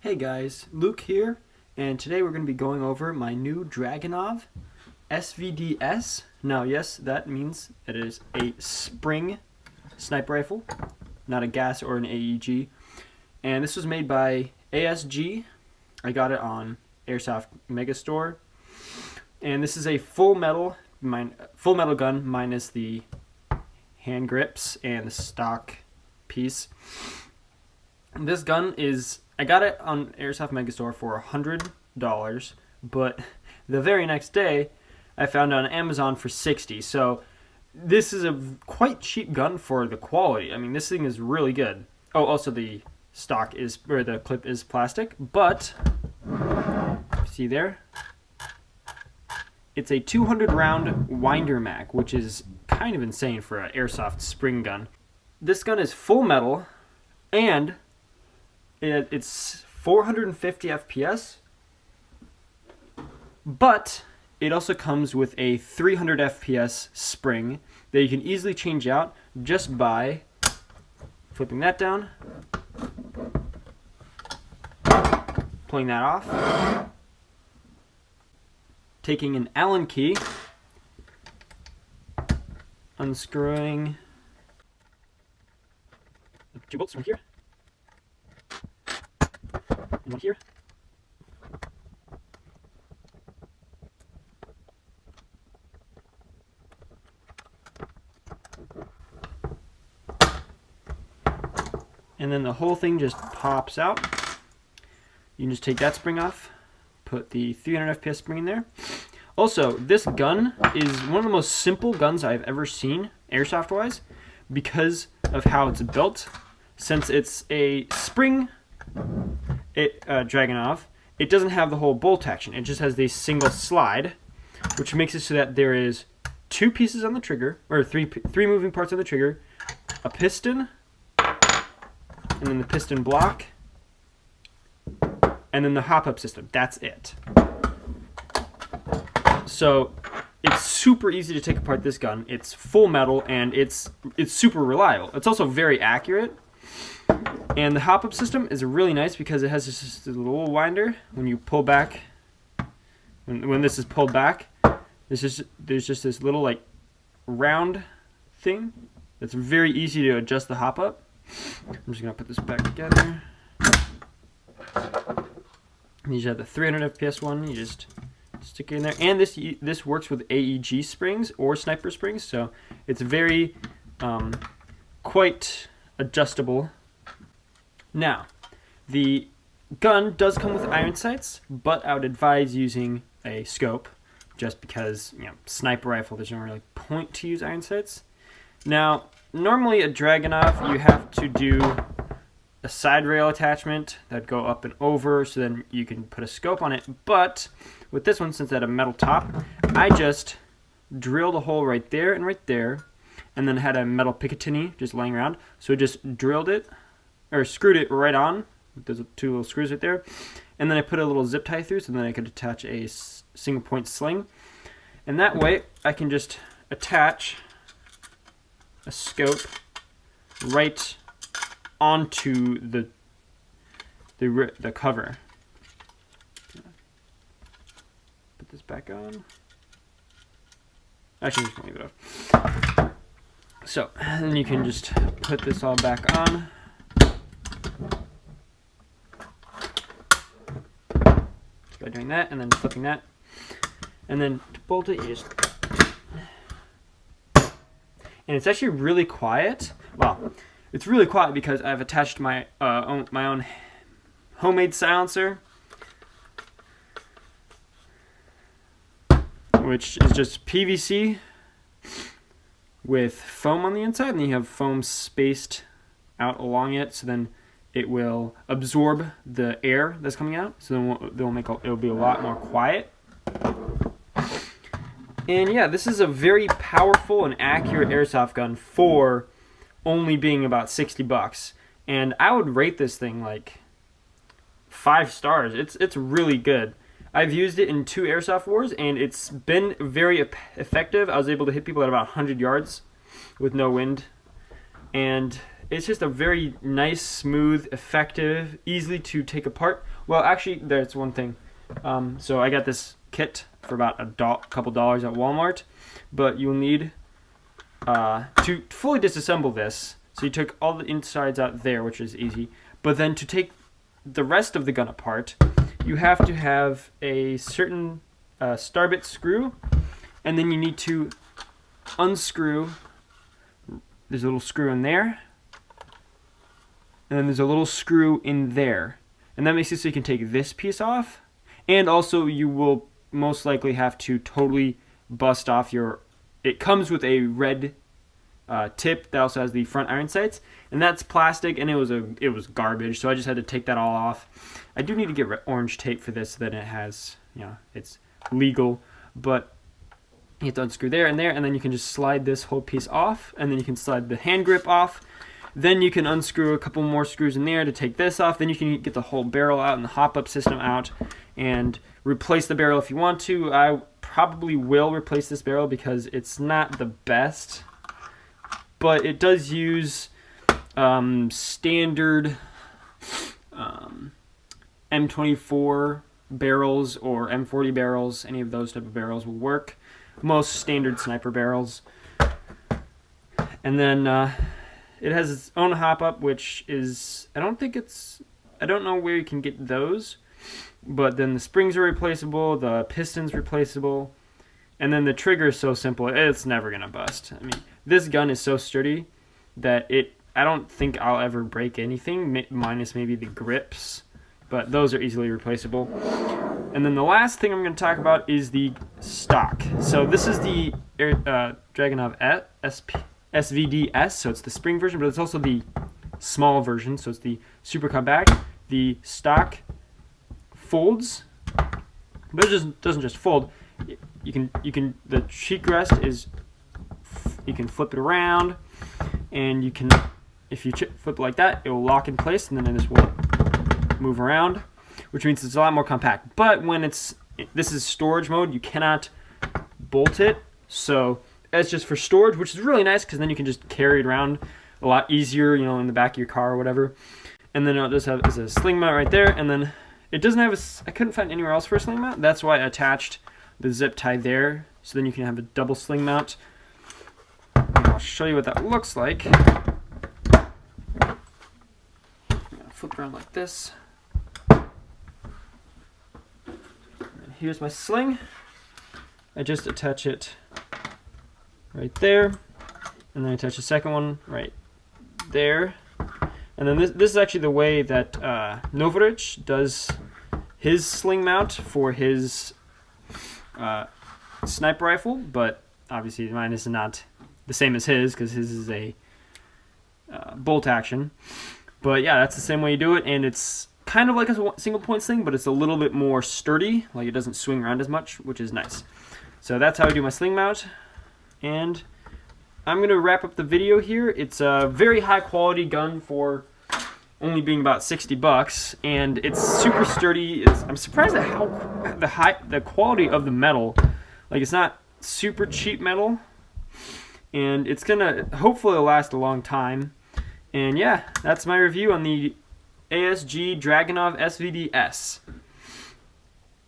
Hey guys, Luke here, and today we're going to be going over my new Dragunov SVD-S. Now yes, that means it is a spring sniper rifle, not a gas or an AEG. And this was made by ASG. I got it on Airsoft Megastore. And this is a full metal gun minus the hand grips and the stock piece. This gun is, I got it on Airsoft Megastore for $100, but the very next day I found it on Amazon for $60. So this is a quite cheap gun for the quality. I mean, this thing is really good. Oh, also the stock is, or the clip is plastic, but see there? It's a 200 round winder mag, which is kind of insane for an airsoft spring gun. This gun is full metal and it's 450 FPS, but it also comes with a 300 FPS spring that you can easily change out just by flipping that down, pulling that off, taking an Allen key, unscrewing two bolts from here, and one here, and then the whole thing just pops out. You can just take that spring off, put the 300 FPS spring in there. Also, this gun is one of the most simple guns I've ever seen, airsoft-wise, because of how it's built. Since it's a spring Dragunov, it doesn't have the whole bolt action. It just has the single slide, which makes it so that there is two pieces on the trigger, or three moving parts on the trigger, a piston, and then the piston block, and then the hop-up system. That's it. So it's super easy to take apart this gun. It's full metal and it's super reliable. It's also very accurate. And the hop-up system is really nice because it has just a little winder. When you pull back, when this is pulled back, there's just this little like round thing that's very easy to adjust the hop-up. I'm just gonna put this back together. You have the 300 FPS one. You just stick it in there, and this works with AEG springs or sniper springs, so it's very quite adjustable. Now, the gun does come with iron sights, but I would advise using a scope, just because, you know, sniper rifle, there's no really point to use iron sights. Now, normally a Dragunov, you have to do a side rail attachment that'd go up and over, so then you can put a scope on it. But with this one, since it had a metal top, I just drilled a hole right there, and then had a metal Picatinny just laying around. So I just drilled it, or screwed it right on. There's two little screws right there. And then I put a little zip tie through, so then I could attach a single point sling. And that way, I can just attach a scope right onto the cover. Put this back on. Actually, I'm just gonna leave it off. So, and then you can just put this all back on. Just by doing that, and then flipping that, and then to bolt it, you just. And it's actually really quiet. Well, it's really quiet because I've attached my own homemade silencer, which is just PVC with foam on the inside, and then you have foam spaced out along it, so then it will absorb the air that's coming out. So then it'll be a lot more quiet. And yeah, this is a very powerful and accurate airsoft gun for only being about $60. And I would rate this thing like 5 stars. It's really good. I've used it in 2 airsoft wars, and it's been very effective. I was able to hit people at about 100 yards with no wind. And It's just a very nice, smooth, effective, easily to take apart. Well, actually, there's one thing. So I got this kit for about a couple dollars at Walmart, but you'll need to fully disassemble this. So you took all the insides out there, which is easy, but then to take the rest of the gun apart, you have to have a certain star bit screw, and then you need to unscrew. There's a little screw in there, and then there's a little screw in there, and that makes it so you can take this piece off, and also you will most likely have to totally bust off your, it comes with a red tip that also has the front iron sights, and that's plastic, and it was garbage, so I just had to take that all off. I do need to get orange tape for this so that it has, it's legal, but you have to unscrew there, and then you can just slide this whole piece off, and then you can slide the hand grip off. Then you can unscrew a couple more screws in there to take this off. Then you can get the whole barrel out and the hop-up system out and replace the barrel if you want to. I probably will replace this barrel because it's not the best, but it does use standard M24 barrels or M40 barrels. Any of those type of barrels will work. Most standard sniper barrels. And then it has its own hop-up, which is, I don't know where you can get those, but then the springs are replaceable, the piston's replaceable, and then the trigger is so simple, it's never gonna bust. I mean, this gun is so sturdy that I don't think I'll ever break anything, minus maybe the grips, but those are easily replaceable. And then the last thing I'm going to talk about is the stock. So this is the Dragunov SVD-S, so it's the spring version, but it's also the small version, so it's the super compact. The stock folds, but it just doesn't just fold. You can the cheek rest is, you can flip it around, and you can, if you flip it like that, it will lock in place, and then this will move around, which means it's a lot more compact. But when this is storage mode, you cannot bolt it, so it's just for storage, which is really nice because then you can just carry it around a lot easier, in the back of your car or whatever. And then it does have a sling mount right there, and then it doesn't have I couldn't find anywhere else for a sling mount. That's why I attached the zip tie there, so then you can have a double sling mount. And I'll show you what that looks like. Flip around like this. Here's my sling. I just attach it right there, and then I attach the second one right there. And then this is actually the way that Novorich does his sling mount for his sniper rifle, but obviously mine is not the same as his because his is a bolt action. But yeah, that's the same way you do it, and it's kind of like a single point sling, but it's a little bit more sturdy, like it doesn't swing around as much, which is nice. So that's how I do my sling mount, and I'm going to wrap up the video here. It's a very high quality gun for only being about 60 bucks, and it's super sturdy. I'm surprised at how the quality of the metal. Like, it's not super cheap metal, and it's gonna hopefully last a long time. And yeah, that's my review on the ASG Dragunov SVD-S.